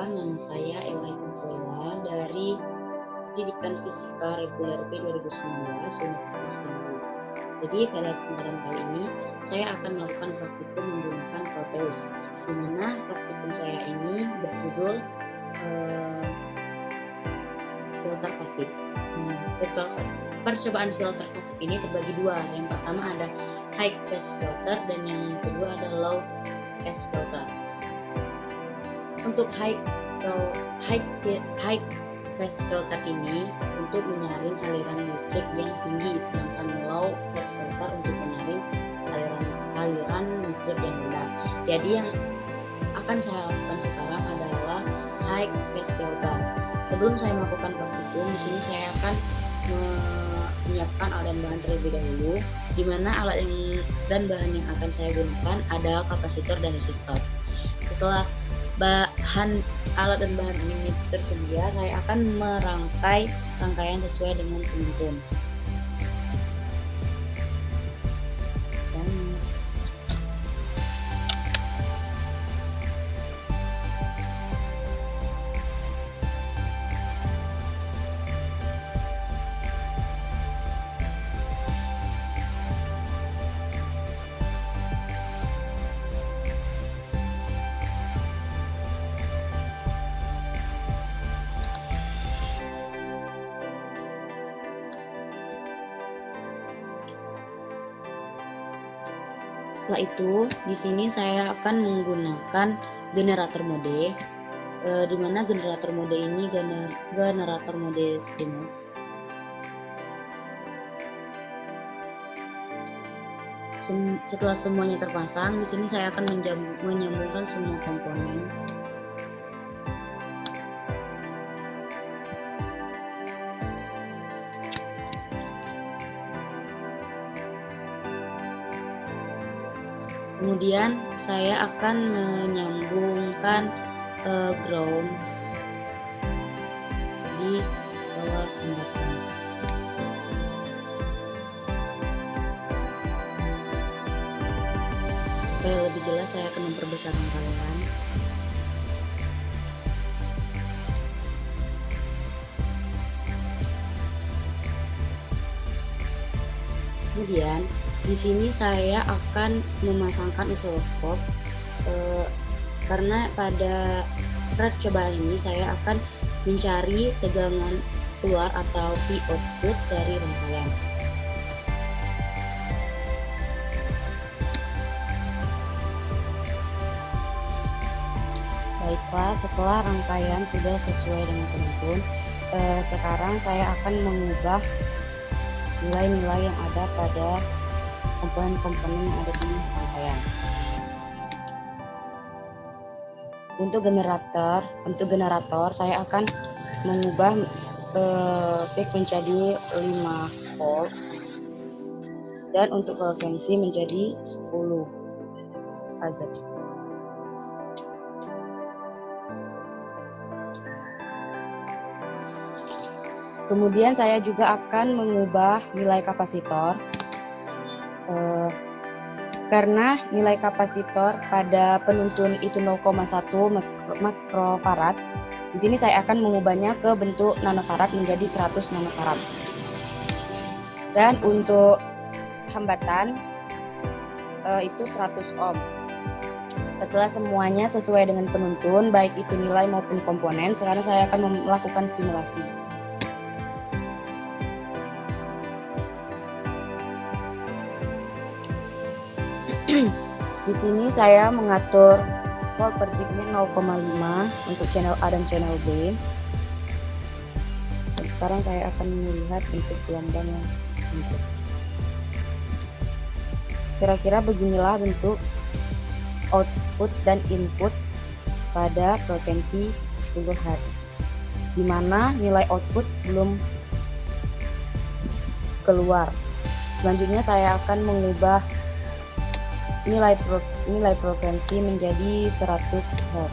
nama saya Ella Ivangelina dari Pendidikan Fisika Reguler B 2019 Universitas Bandung. Jadi pada kesempatan kali ini saya akan melakukan praktikum menggunakan Proteus, di mana praktikum saya ini berjudul filter pasif. Percobaan filter pasif ini terbagi dua. Yang pertama ada high pass filter dan yang kedua ada low pass filter. Untuk high pass filter ini untuk menyaring aliran listrik yang tinggi, sedangkan low pass filter untuk menyaring aliran listrik yang rendah. Jadi yang akan saya lakukan sekarang adalah high pass filter. Sebelum saya melakukan praktikum, di sini saya akan menyiapkan alat dan bahan terlebih dahulu, di mana alat dan bahan yang akan saya gunakan adalah kapasitor dan resistor. Setelah alat dan bahan ini tersedia, saya akan merangkai rangkaian sesuai dengan penuntun. Setelah itu, di sini saya akan menggunakan generator mode, di mana generator mode ini generator mode sinus. Setelah semuanya terpasang, di sini saya akan menyambungkan semua komponen. Kemudian saya akan menyambungkan ground di bawah hambatan. Supaya lebih jelas, saya akan memperbesar rangkaian. Kemudian di sini saya akan memasangkan oscilloscope, karena pada percobaan ini saya akan mencari tegangan keluar atau P output dari rangkaian. Baiklah, setelah rangkaian sudah sesuai dengan penuntun, sekarang saya akan mengubah nilai-nilai yang ada pada komponen-komponen yang ada di rangkaian. Untuk generator saya akan mengubah peak menjadi 5 volt dan untuk frekuensi menjadi 10 Hz. Kemudian saya juga akan mengubah nilai kapasitor, karena nilai kapasitor pada penuntun itu 0,1 makrofarad. Di sini saya akan mengubahnya ke bentuk nanofarad menjadi 100 nanofarad. Dan untuk hambatan itu 100 ohm. Setelah semuanya sesuai dengan penuntun, baik itu nilai maupun komponen, sekarang saya akan melakukan simulasi. Di sini saya mengatur volt per peaknya 0,5 untuk channel A dan channel B. Dan sekarang saya akan melihat bentuk gelombang yang bentuk. Kira-kira beginilah bentuk output dan input pada frekuensi 10 Hz, di mana nilai output belum keluar. Selanjutnya saya akan mengubah nilai frekuensi menjadi 100 Hz.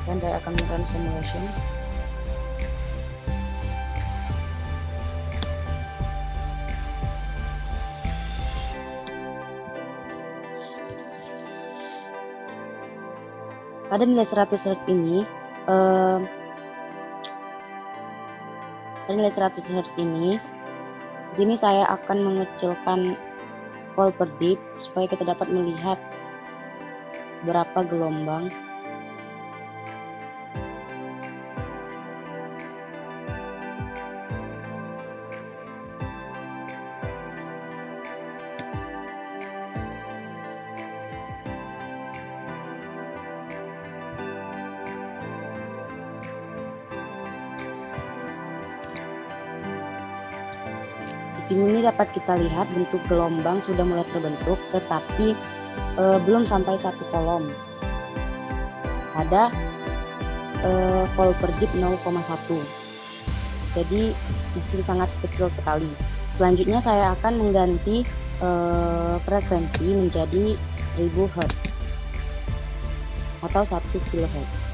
Dan saya akan melakukan simulation. Pada nilai 100 Hz ini, di sini saya akan mengecilkan volt per dip supaya kita dapat melihat berapa gelombang. Di sini dapat kita lihat bentuk gelombang sudah mulai terbentuk, tetapi belum sampai 1 kolom. Ada volt per dip 0,1. Jadi masih sangat kecil sekali. Selanjutnya saya akan mengganti frekuensi menjadi 1000 Hz atau 1 kHz.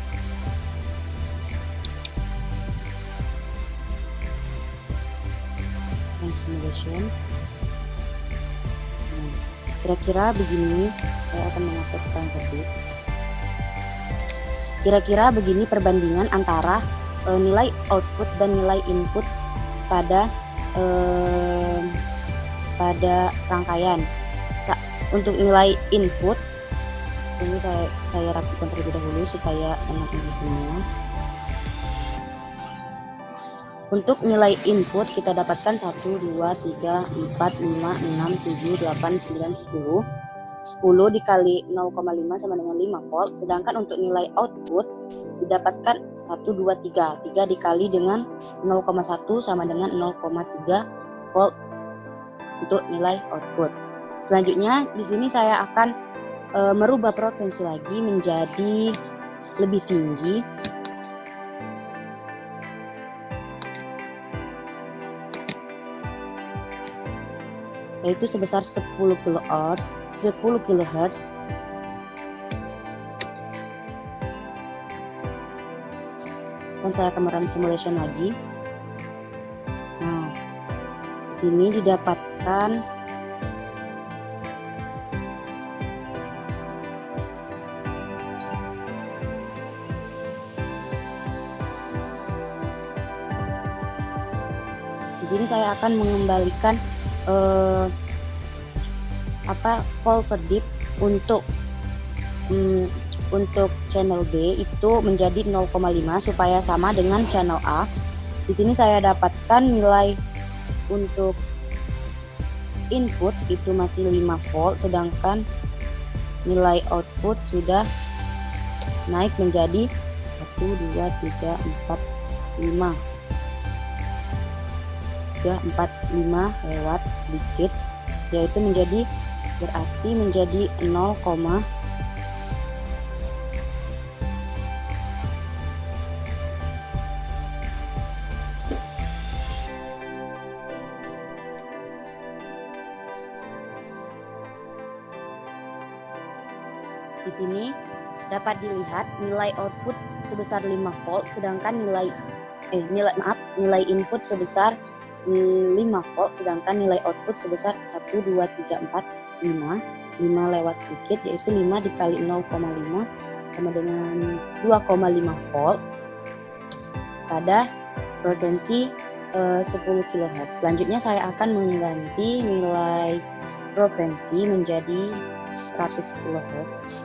Simulation. Kira-kira begini, saya akan mengatur time per dip. Kira-kira begini perbandingan antara nilai output dan nilai input pada rangkaian. Untuk nilai input, tunggu saya rapikan terlebih dahulu supaya enak menghitungnya. Untuk nilai input kita dapatkan 1, 2, 3, 4, 5, 6, 7, 8, 9, 10. 10 dikali 0,5 sama dengan 5 volt. Sedangkan untuk nilai output didapatkan 1, 2, 3. 3 dikali dengan 0,1 sama dengan 0,3 volt untuk nilai output. Selanjutnya di sini saya akan merubah frekuensi lagi menjadi lebih tinggi. Yaitu sebesar 10 kHz. Dan saya akan merun simulation lagi. Nah, di sini didapatkan di sini saya akan mengembalikan volt per dip untuk channel B itu menjadi 0,5 supaya sama dengan channel A. Di sini saya dapatkan nilai untuk input itu masih 5 volt, sedangkan nilai output sudah naik menjadi 1, 2, 3, 4, 5. 3, 4, 5 lewat sedikit, yaitu berarti menjadi 0, di sini dapat dilihat nilai output sebesar 5 volt, sedangkan nilai input sebesar 5 volt, sedangkan nilai output sebesar 1, 2, 3, 4, 5 lewat sedikit, yaitu 5 dikali 0,5 sama dengan 2,5 volt pada frekuensi 10 kHz. Selanjutnya saya akan mengganti nilai frekuensi menjadi 100 kHz.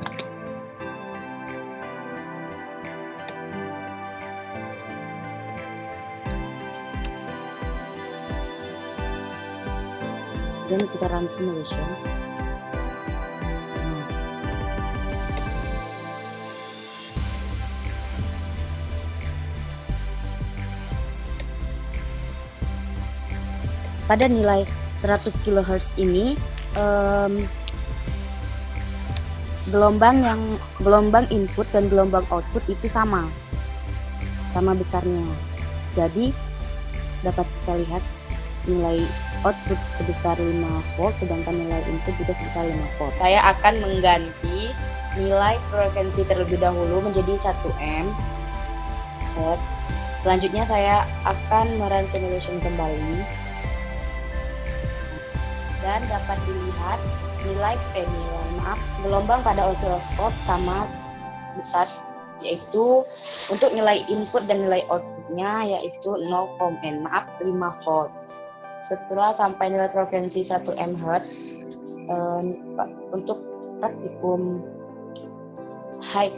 Dan kita run simulation. Pada nilai 100 kHz ini gelombang input dan gelombang output itu sama besarnya. Jadi dapat kita lihat nilai output sebesar 5 volt, sedangkan nilai input juga sebesar 5 volt. Saya akan mengganti nilai frekuensi terlebih dahulu menjadi 1 Hz. Selanjutnya saya akan merun simulation kembali. Dan dapat dilihat gelombang pada oscilloscope sama besar, yaitu untuk nilai input dan nilai outputnya yaitu 5 volt. Setelah sampai nilai frekuensi 1 MHz, untuk praktikum high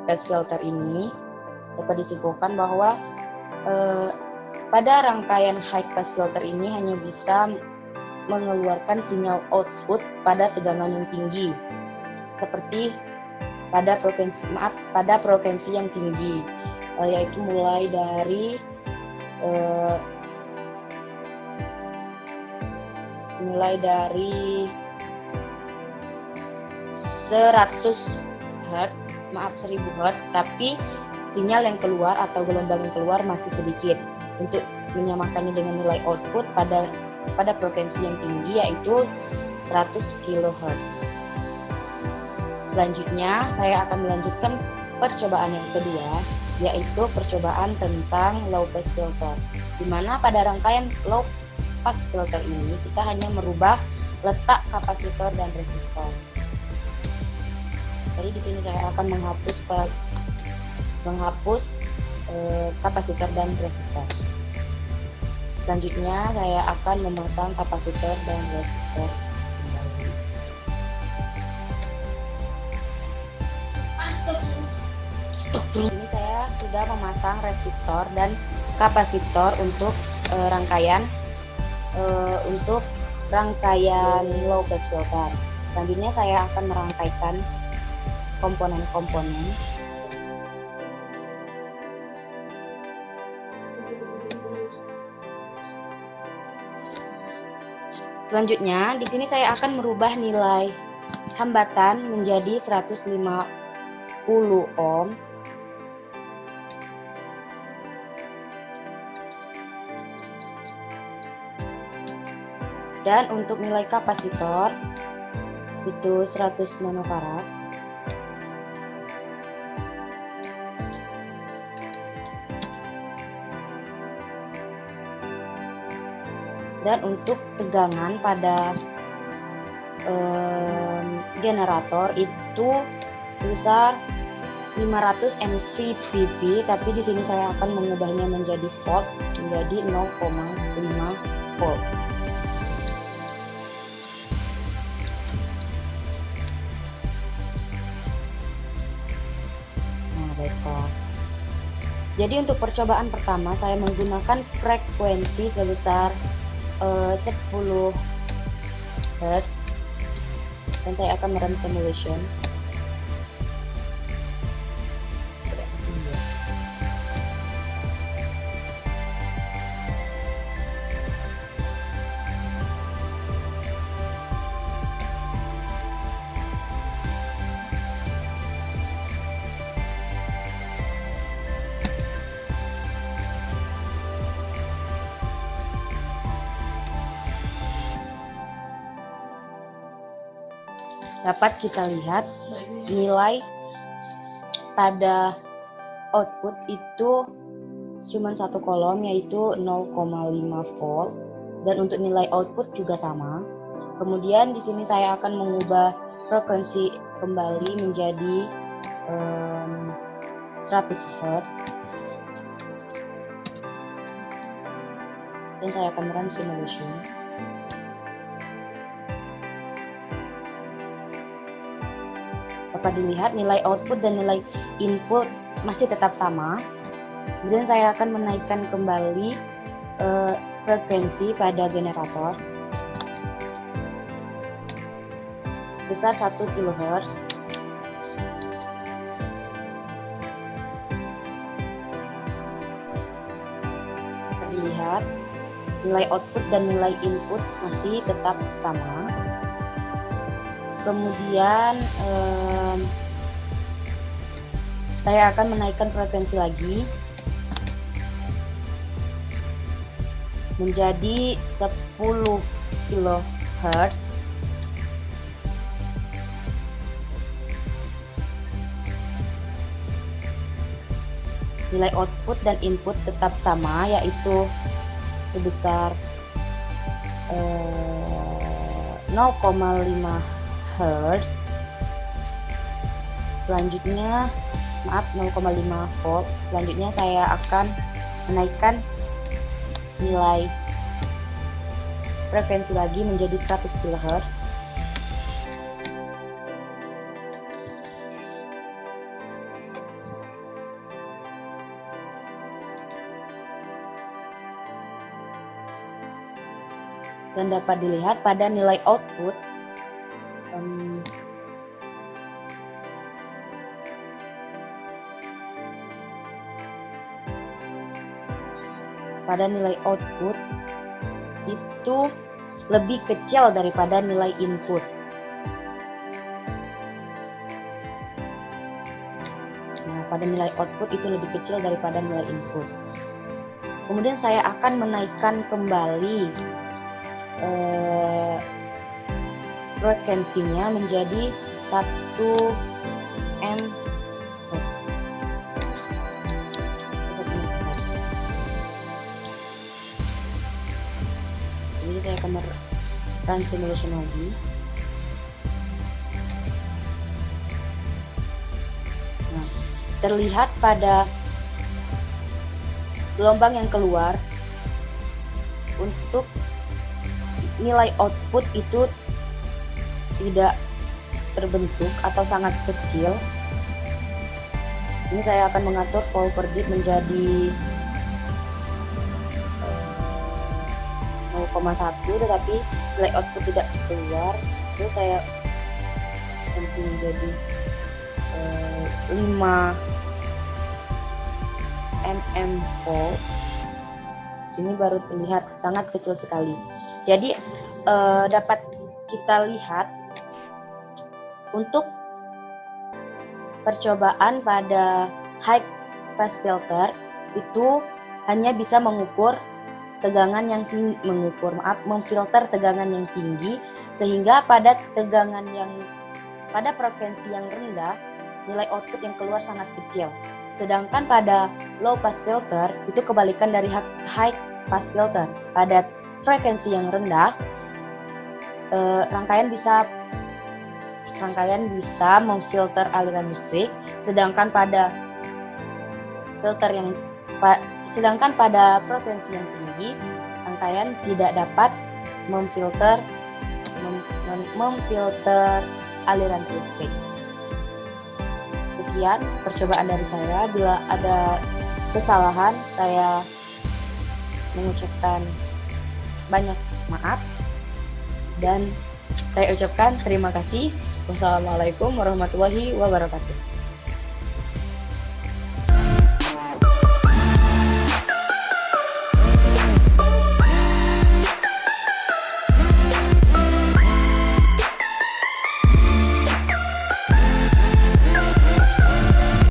pass filter ini dapat disimpulkan bahwa pada rangkaian high pass filter ini hanya bisa mengeluarkan sinyal output pada tegangan yang tinggi, seperti pada frekuensi yang tinggi, yaitu mulai dari 100 Hz, 1000 Hz, tapi sinyal yang keluar atau gelombang yang keluar masih sedikit, untuk menyamakannya dengan nilai output pada frekuensi yang tinggi yaitu 100 kHz. Selanjutnya saya akan melanjutkan percobaan yang kedua, yaitu percobaan tentang low pass filter, di mana pada rangkaian low pass filter ini kita hanya merubah letak kapasitor dan resistor. Jadi di sini saya akan menghapus kapasitor dan resistor. Selanjutnya saya akan memasang kapasitor dan resistor kembali. Ini saya sudah memasang resistor dan kapasitor untuk rangkaian low pass filter. Selanjutnya saya akan merangkaikan komponen-komponen. Selanjutnya di sini saya akan merubah nilai hambatan menjadi 150 ohm. Dan untuk nilai kapasitor itu 100 nanofarad. Dan untuk tegangan pada generator itu sebesar 500 mVpp, tapi di sini saya akan mengubahnya menjadi volt, menjadi 0,5 volt. Nah, baiklah. Jadi untuk percobaan pertama saya menggunakan frekuensi sebesar 10 Hz, dan saya akan merun simulation. Dapat kita lihat nilai pada output itu cuma satu kolom, yaitu 0,5 volt, dan untuk nilai output juga sama. Kemudian di sini saya akan mengubah frekuensi kembali menjadi 100 Hz, dan saya akan run simulation. Dapat dilihat nilai output dan nilai input masih tetap sama. Kemudian saya akan menaikkan kembali frekuensi pada generator sebesar 1 kHz. Dapat dilihat nilai output dan nilai input masih tetap sama. Kemudian saya akan menaikkan frekuensi lagi menjadi 10 kHz. Nilai output dan input tetap sama, yaitu sebesar 0,5 Hz. Selanjutnya, maaf, 0,5 volt. Selanjutnya saya akan menaikkan nilai frekuensi lagi menjadi 100 kHz. Dan dapat dilihat pada nilai output itu lebih kecil daripada nilai input. Nah, pada nilai output itu lebih kecil daripada nilai input. Kemudian saya akan menaikkan kembali frekuensinya menjadi 1 MHz. Jadi saya akan run simulation lagi. Nah, terlihat pada gelombang yang keluar untuk nilai output itu tidak terbentuk atau sangat kecil. Sini saya akan mengatur volt per dit menjadi 0,1, tetapi nilai output tidak keluar. Terus saya ganti menjadi 5 mm volt. Sini baru terlihat sangat kecil sekali. Jadi dapat kita lihat untuk percobaan pada high pass filter itu hanya bisa mengukur tegangan yang tinggi, memfilter tegangan yang tinggi, sehingga pada frekuensi yang rendah nilai output yang keluar sangat kecil. Sedangkan pada low pass filter itu kebalikan dari high pass filter. Pada frekuensi yang rendah rangkaian bisa memfilter aliran listrik, sedangkan pada frekuensi yang tinggi rangkaian tidak dapat memfilter aliran listrik. Sekian percobaan dari saya. Bila ada kesalahan, saya mengucapkan banyak maaf dan saya ucapkan terima kasih. Wassalamualaikum warahmatullahi wabarakatuh.